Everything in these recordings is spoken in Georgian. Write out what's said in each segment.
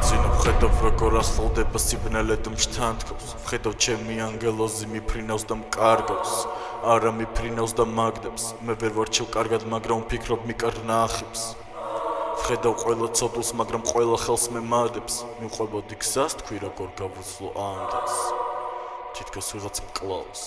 Zinu vხედავ როგორ ახლოვდება სიბნელე და მშთანთქავს ვხედავ ჩემი ანგელოზი მიფრინავს და მკარგავს არა მიფრინავს და მაგდებს მე ვერ ვარჩევ კარგად მაგრამ ვფიქრობ მიკარნა ახებს ვხედავ ყველა ცოდულს მაგრამ ყველა ხელს მე მადებს მიყვებოდი გზას თქვი როგორ გავუძლო ამდენს თითქოს ვიღაც მკლავს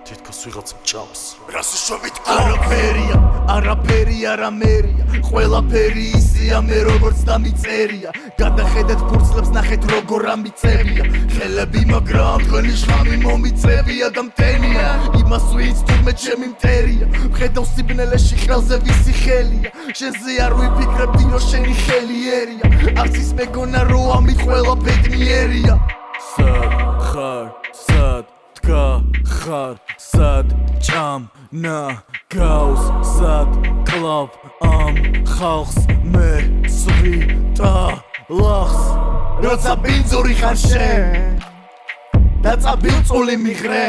თითქოს ვიღაც მჭამს რას უშვებით არაფერი არა მერია ყველაფერი ისია მე როგორც დამიწერია გადახედეთ ფურცლებს ნახეთ როგორ ამიწებია ხელები მაგრამ თქვენი შხამი მომიწევია და მტენია იმას ვიც თურმე ჩემი მტერია ვხედავ სიბნელეში ხელზე ვისი ხელია შენზე არ ვიფიქრებდი რომ შენი ხელი ერია არც ის მეგონა რომ ამით ყველა ბედნიერია სად ხარ სად ჭამნა გავს სად კლავ ამ ხალხს მე სვიტალახს როცა ბინძური ხარ შენ და წაბილწული მიხრე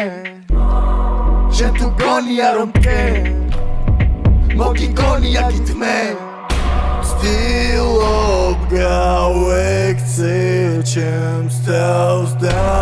შენ თუ გონია რომ მკე მოგიგონია გითმე ცდილობ გავექცე ჩემს თავს და